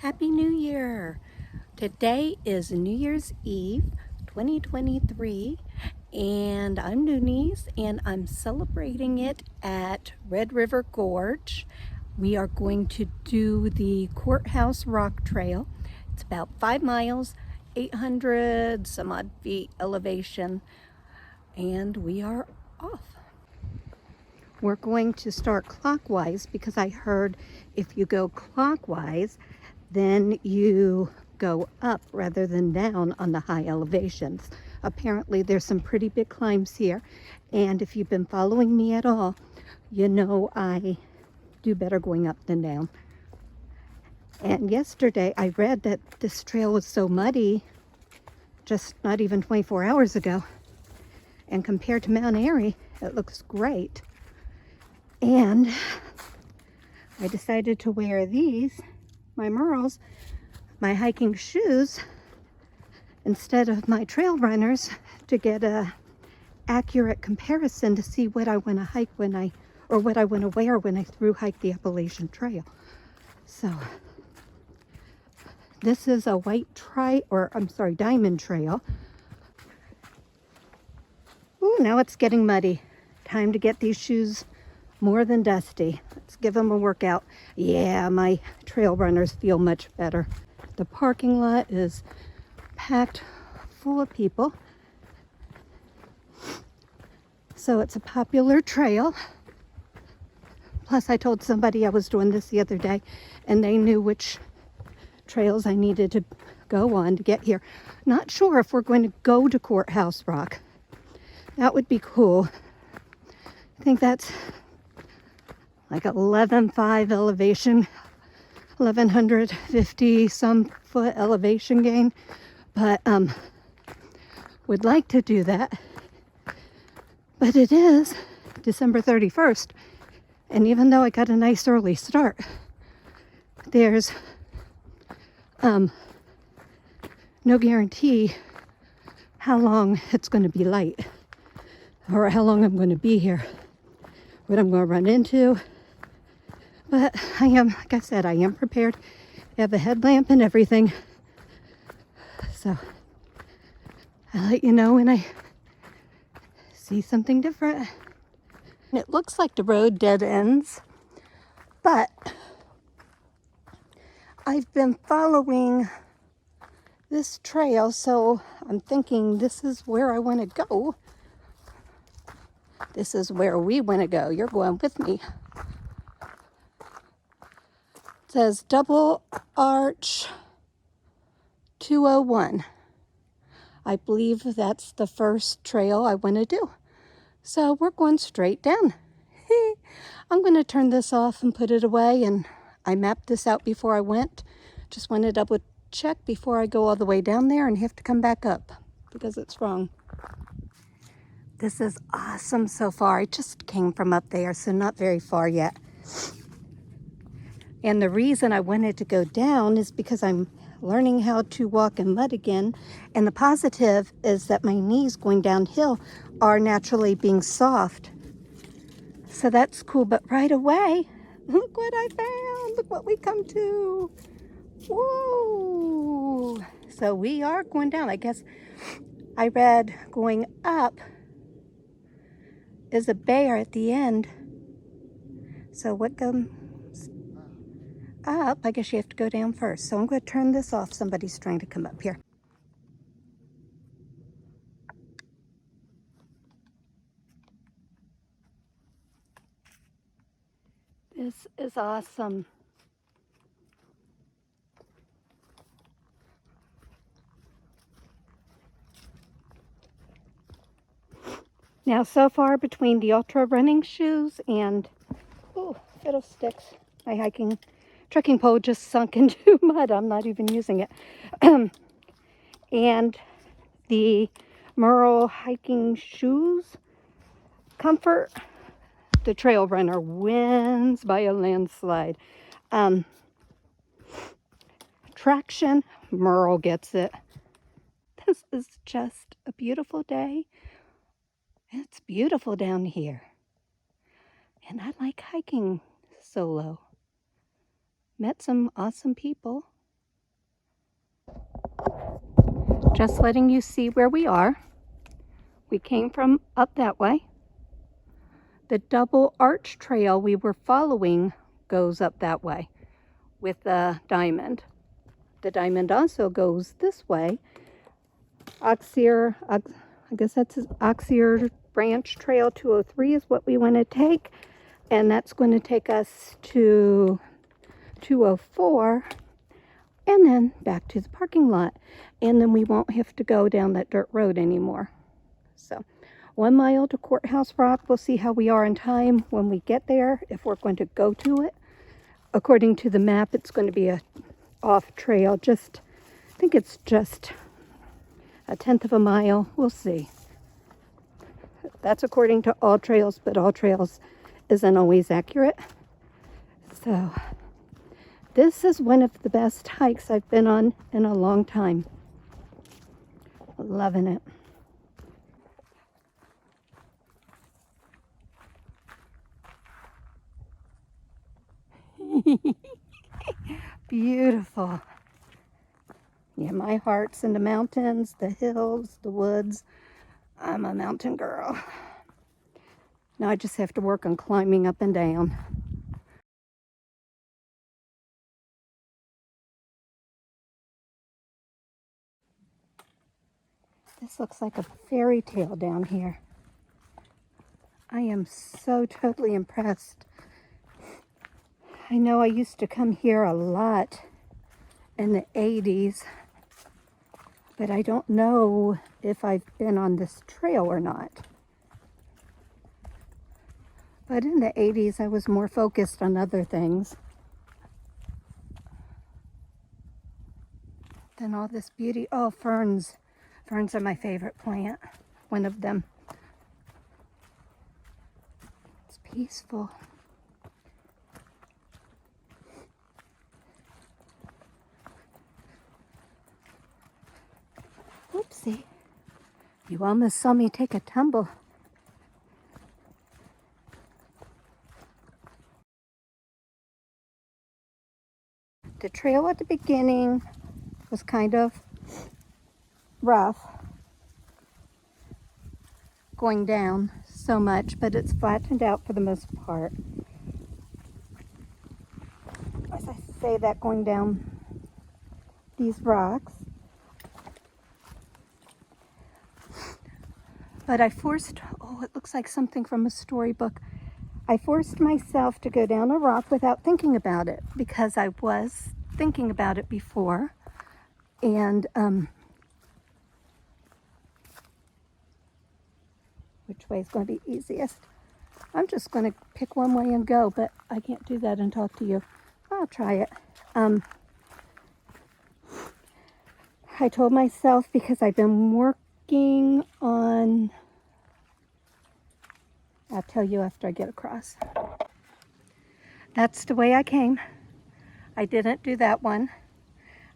Happy New Year! Today is New Year's Eve 2023 and I'm Denise and I'm celebrating it at Red River Gorge. We are going to do the Courthouse Rock Trail. It's about 5 miles, 800 some odd feet elevation, and we are off. We're going to start clockwise because I heard if you go clockwise, then you go up rather than down on the high elevations. Apparently there's some pretty big climbs here, and if you've been following me at all, you know I do better going up than down. And yesterday I read that this trail was so muddy just not even 24 hours ago, and compared to Mount Airy it looks great. And I decided to wear these, my Merles, my hiking shoes, instead of my trail runners, to get a accurate comparison to see what I want to hike or what I want to wear when I thru hike the Appalachian Trail. So this is a diamond trail. Ooh, now it's getting muddy. Time to get these shoes more than dusty. Let's give them a workout. Yeah, my trail runners feel much better. The parking lot is packed full of people. So it's a popular trail. Plus I told somebody I was doing this the other day and they knew which trails I needed to go on to get here. Not sure if we're going to go to Courthouse Rock. That would be cool. I think that's like 11.5 elevation, 1150 some foot elevation gain, but would like to do that. But it is December 31st, and even though I got a nice early start, there's no guarantee how long it's going to be light or how long I'm going to be here, what I'm going to run into. But I am, like I said, I am prepared. I have a headlamp and everything. So I'll let you know when I see something different. It looks like the road dead ends, but I've been following this trail, so I'm thinking this is where I want to go. This is where we want to go. You're going with me. It says Double Arch 201. I believe that's the first trail I want to do. So we're going straight down. I'm going to turn this off and put it away, and I mapped this out before I went. Just want to double check before I go all the way down there and have to come back up because it's wrong. This is awesome so far. I just came from up there, so not very far yet. And the reason I wanted to go down is because I'm learning how to walk in mud again. And the positive is that my knees going downhill are naturally being soft. So that's cool. But right away, look what I found. Look what we come to. Whoa. So we are going down. I guess I read going up is a bear at the end. So what comes up, I guess you have to go down first. So I'm going to turn this off. Somebody's trying to come up here. This is awesome. Now, so far between the ultra running shoes and, oh, fiddlesticks, my trekking pole just sunk into mud. I'm not even using it. And the Merle hiking shoes comfort, the trail runner wins by a landslide. Traction, Merle gets it. This is just a beautiful day. It's beautiful down here. And I like hiking solo. Met some awesome people. Just letting you see where we are. We came from up that way. The double arch trail we were following goes up that way with the diamond. The diamond also goes this way. I guess that's Oxier Branch Trail 203 is what we want to take. And that's going to take us to 204 and then back to the parking lot. And then we won't have to go down that dirt road anymore. So 1 mile to Courthouse Rock. We'll see how we are in time when we get there, if we're going to go to it. According to the map, it's going to be a off trail. I think it's just 1/10 of a mile. We'll see. That's according to All Trails, but All Trails isn't always accurate. So this is one of the best hikes I've been on in a long time. Loving it. Beautiful. Yeah, my heart's in the mountains, the hills, the woods. I'm a mountain girl. Now I just have to work on climbing up and down. This looks like a fairy tale down here. I am so totally impressed. I know I used to come here a lot in the 80s, but I don't know if I've been on this trail or not. But in the 80s, I was more focused on other things than all this beauty. Oh, ferns. Ferns are my favorite plant. One of them. It's peaceful. Oopsie. You almost saw me take a tumble. The trail at the beginning was kind of rough going down so much, but it's flattened out for the most part. As I say that, going down these rocks. But I forced, oh, it looks like something from a storybook. I forced myself to go down a rock without thinking about it, because I was thinking about it before. And which way is going to be easiest? I'm just going to pick one way and go, but I can't do that and talk to you. I'll try it. I told myself, because I've been working on, I'll tell you after I get across. That's the way I came. I didn't do that one.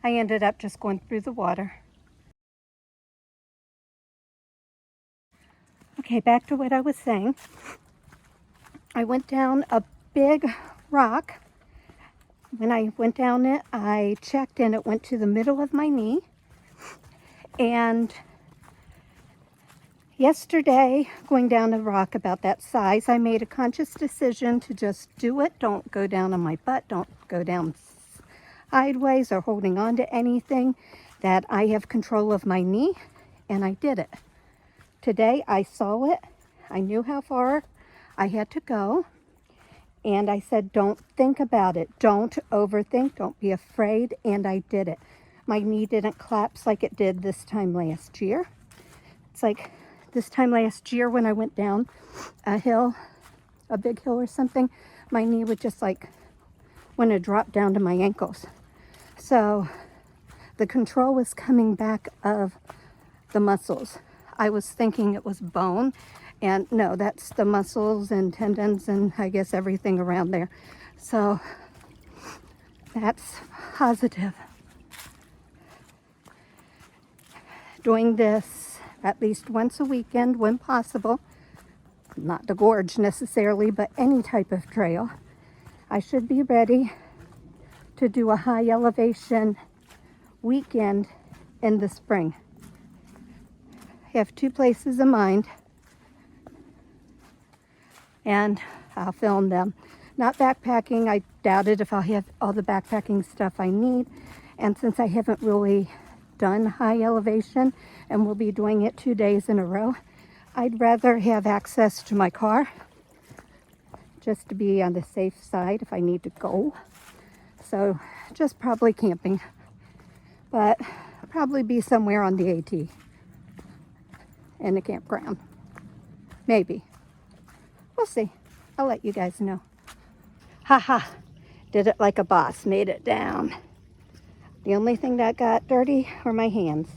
I ended up just going through the water. Okay, back to what I was saying. I went down a big rock. When I went down it, I checked and it went to the middle of my knee. And yesterday, going down a rock about that size, I made a conscious decision to just do it. Don't go down on my butt. Don't go down sideways or holding on to anything. That I have control of my knee, and I did it. Today, I saw it. I knew how far I had to go. And I said, don't think about it. Don't overthink. Don't be afraid. And I did it. My knee didn't collapse like it did this time last year. It's like this time last year when I went down a hill, a big hill or something, my knee would just like want to drop down to my ankles. So the control was coming back of the muscles. I was thinking it was bone, and no, that's the muscles and tendons and I guess everything around there. So that's positive. Doing this at least once a weekend when possible, not the Gorge necessarily, but any type of trail. I should be ready to do a high elevation weekend in the spring. I have 2 places in mind, and I'll film them. Not backpacking. I doubted if I'll have all the backpacking stuff I need. And since I haven't really done high elevation and we'll be doing it 2 days in a row, I'd rather have access to my car just to be on the safe side if I need to go. So just probably camping, but probably be somewhere on the AT in a campground. Maybe. We'll see. I'll let you guys know. Haha, did it like a boss, made it down. The only thing that got dirty were my hands.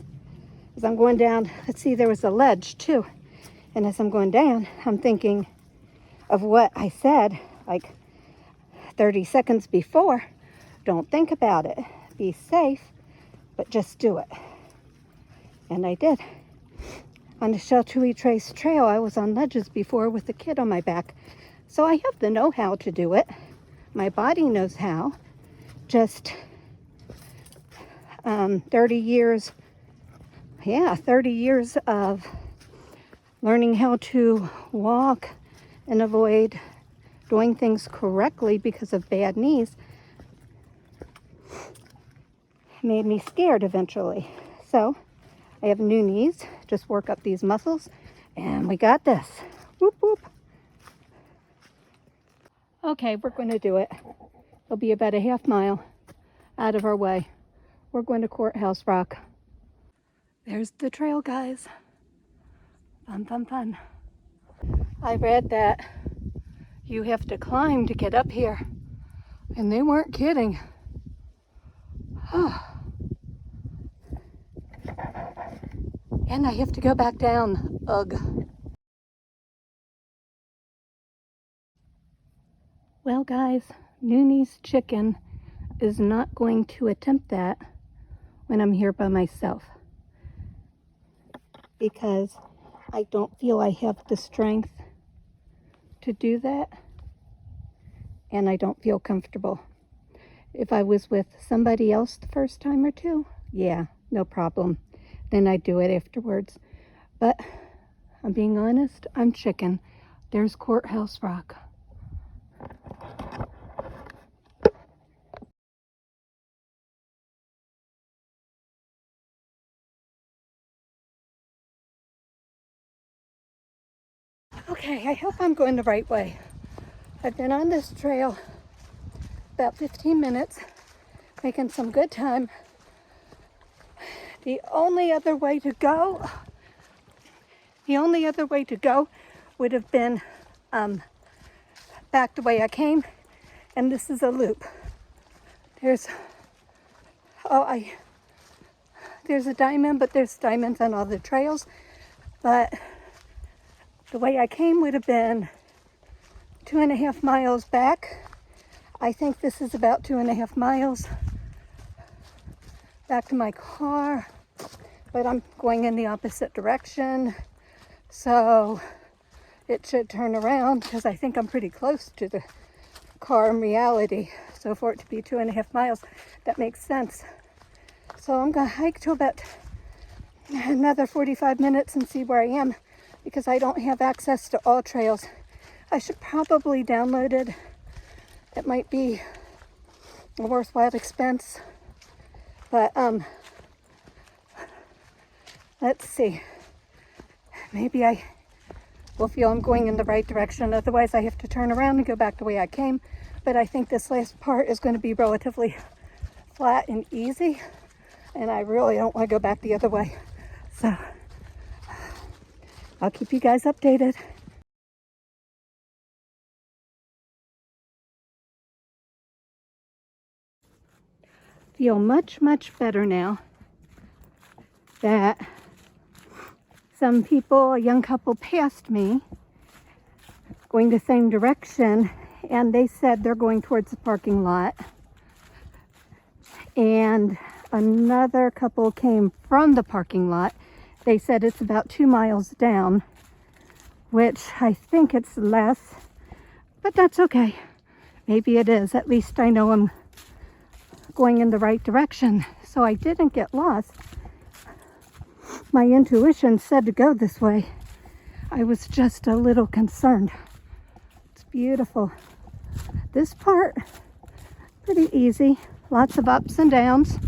As I'm going down, let's see, there was a ledge too. And as I'm going down, I'm thinking of what I said like 30 seconds before. Don't think about it. Be safe, but just do it. And I did. On the Sheltui Trace Trail, I was on ledges before with a kid on my back. So I have the know-how to do it. My body knows how. Just 30 years of learning how to walk and avoid doing things correctly because of bad knees made me scared eventually. So I have new knees, just work up these muscles, and we got this. Whoop, whoop. Okay, we're going to do it. It'll be about a half mile out of our way. We're going to Courthouse Rock. There's the trail, guys. Fun, fun, fun. I read that you have to climb to get up here, and they weren't kidding. And I have to go back down. Ugh. Well, guys, Nooney's chicken is not going to attempt that when I'm here by myself, because I don't feel I have the strength to do that, and I don't feel comfortable. If I was with somebody else the first time or two, yeah, no problem. Then I'd do it afterwards. But I'm being honest, I'm chicken. There's Courthouse Rock. Okay, I hope I'm going the right way. I've been on this trail about 15 minutes, making some good time. The only other way to go would have been back the way I came, and this is a loop. There's a diamond, but there's diamonds on all the trails, but the way I came would have been 2.5 miles back. I think this is about 2.5 miles back to my car, but I'm going in the opposite direction, so it should turn around because I think I'm pretty close to the car in reality. So for it to be 2.5 miles, that makes sense. So I'm gonna hike to about another 45 minutes and see where I am, because I don't have access to all trails. I should probably download it. It might be a worthwhile expense, but let's see. Maybe I will feel I'm going in the right direction. Otherwise, I have to turn around and go back the way I came. But I think this last part is going to be relatively flat and easy, and I really don't want to go back the other way. So I'll keep you guys updated. Feel much, much better now that some people, a young couple, passed me going the same direction, and they said they're going towards the parking lot. And another couple came from the parking lot. They said it's about 2 miles down, which I think it's less, but that's okay. Maybe it is. At least I know I'm going in the right direction, so I didn't get lost. My intuition said to go this way. I was just a little concerned. It's beautiful. This part, pretty easy. Lots of ups and downs.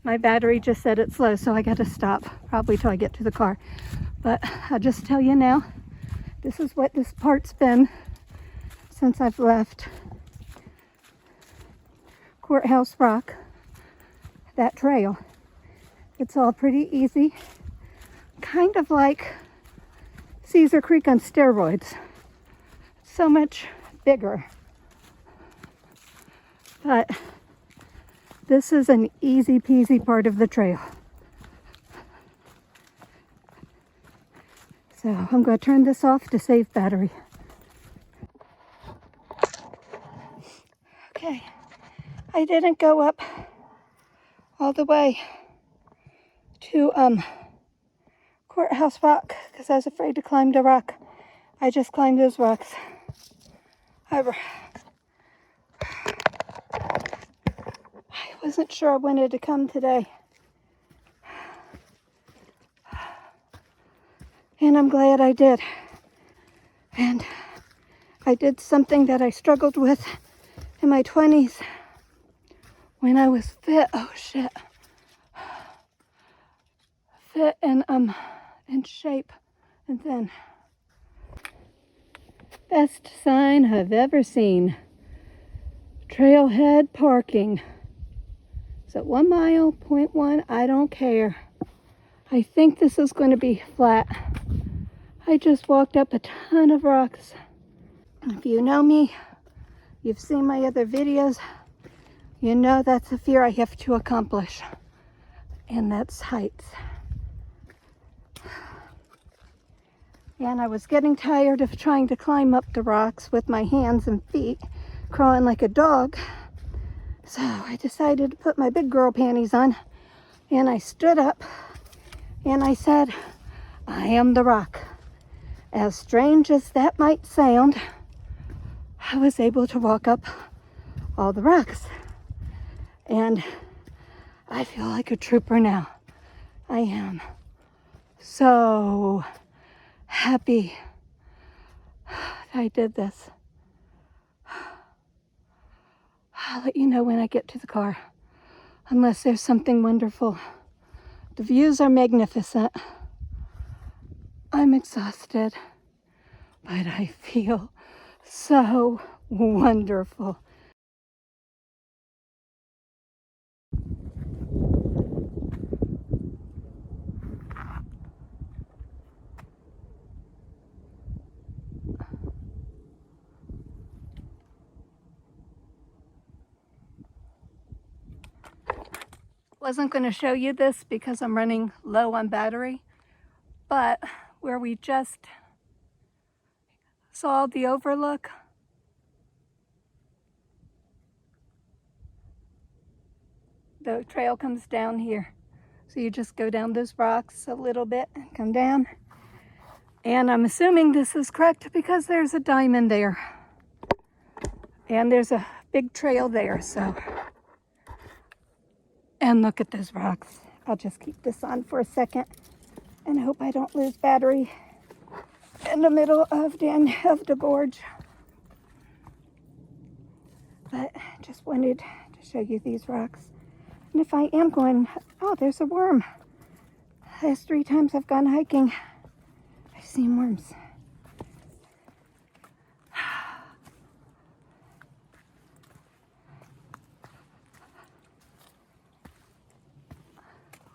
My battery just said it's low, so I got to stop, probably till I get to the car. But I'll just tell you now, this is what this part's been since I've left Courthouse Rock, that trail. It's all pretty easy, kind of like Caesar Creek on steroids. So much bigger. But this is an easy peasy part of the trail. So I'm going to turn this off to save battery. Okay, I didn't go up all the way to Courthouse Rock because I was afraid to climb the rock. I just climbed those rocks. I wasn't sure I wanted to come today. And I'm glad I did. And I did something that I struggled with in my 20s when I was fit. Oh shit. Fit and in shape and thin. Best sign I've ever seen. Trailhead parking. So 1 mile, 0.1, I don't care. I think this is going to be flat. I just walked up a ton of rocks. If you know me, you've seen my other videos, you know that's a fear I have to accomplish. And that's heights. And I was getting tired of trying to climb up the rocks with my hands and feet, crawling like a dog. So I decided to put my big girl panties on, and I stood up and I said, I am the rock. As strange as that might sound, I was able to walk up all the rocks. And I feel like a trooper now. I am so happy that I did this. I'll let you know when I get to the car, unless there's something wonderful. The views are magnificent. I'm exhausted, but I feel so wonderful. Wasn't going to show you this because I'm running low on battery, but where we just saw the overlook, the trail comes down here. So you just go down those rocks a little bit and come down. And I'm assuming this is correct because there's a diamond there. And there's a big trail there, so. And look at those rocks. I'll just keep this on for a second and hope I don't lose battery in the middle of the gorge. But just wanted to show you these rocks. And if I am going, oh, there's a worm. Last 3 times I've gone hiking, I've seen worms.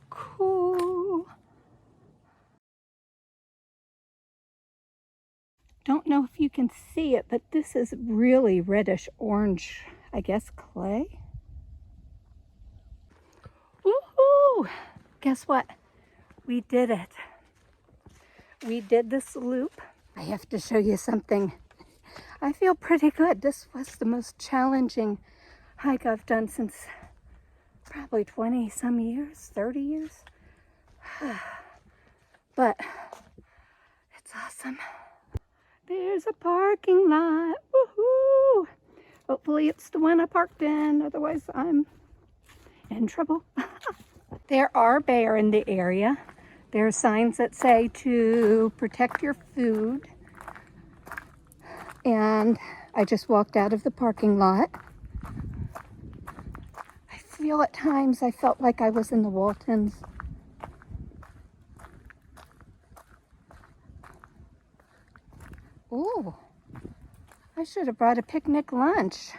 Cool. Don't know if you can see it, but this is really reddish orange, I guess, clay. Woohoo! Guess what? We did it. We did this loop. I have to show you something. I feel pretty good. This was the most challenging hike I've done since probably 20 some years, 30 years. But it's awesome. There's a parking lot. Woohoo! Hopefully it's the one I parked in. Otherwise I'm in trouble. There are bear in the area. There are signs that say to protect your food. And I just walked out of the parking lot. I feel at times I felt like I was in the Waltons. Ooh, I should have brought a picnic lunch.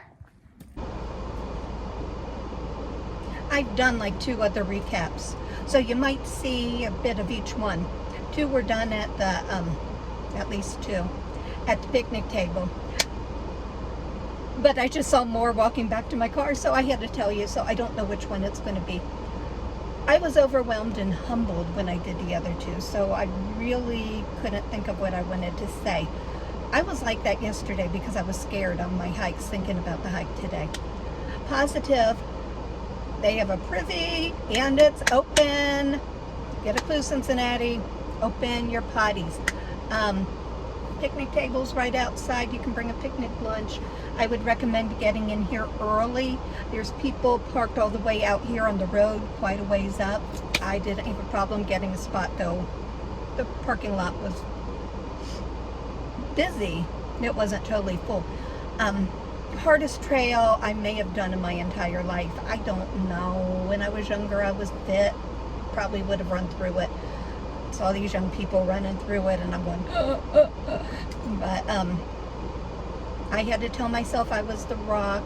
I've done like 2 other recaps, so you might see a bit of each one. 2 were done at the, at least 2, at the picnic table. But I just saw more walking back to my car, so I had to tell you, so I don't know which one it's going to be. I was overwhelmed and humbled when I did the other 2, so I really couldn't think of what I wanted to say. I was like that yesterday because I was scared on my hikes, thinking about the hike today. Positive. They have a privy and it's open. Get a clue, Cincinnati. Open your potties. Picnic tables right outside. You can bring a picnic lunch. I would recommend getting in here early. There's people parked all the way out here on the road, quite a ways up. I didn't have a problem getting a spot though. The parking lot was busy. It wasn't totally full. Hardest trail I may have done in my entire life. I don't know. When I was younger, I was fit. Probably would have run through it. Saw these young people running through it, and I'm going, But I had to tell myself I was the rock.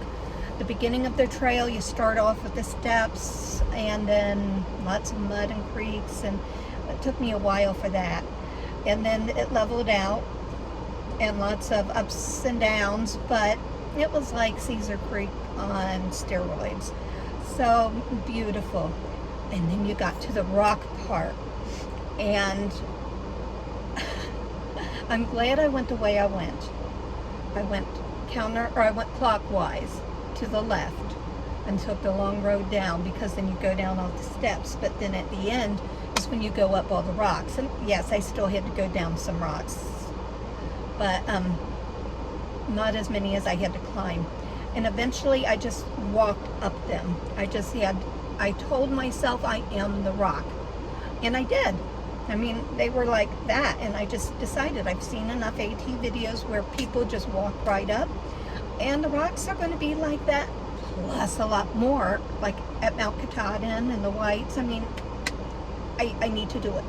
The beginning of the trail, you start off with the steps, and then lots of mud and creeks, and it took me a while for that. And then it leveled out, and lots of ups and downs, but it was like Caesar Creek on steroids. So beautiful. And then you got to the rock part. And I'm glad I went the way I went. I went clockwise to the left and took the long road down, because then you go down all the steps. But then at the end is when you go up all the rocks. And yes, I still had to go down some rocks. But not as many as I had to climb. And eventually I just walked up them. I told myself I am the rock. And I did. I mean, they were like that. And I just decided, I've seen enough AT videos where people just walk right up. And the rocks are going to be like that, plus a lot more, like at Mount Katahdin and the Whites. I mean, I need to do it.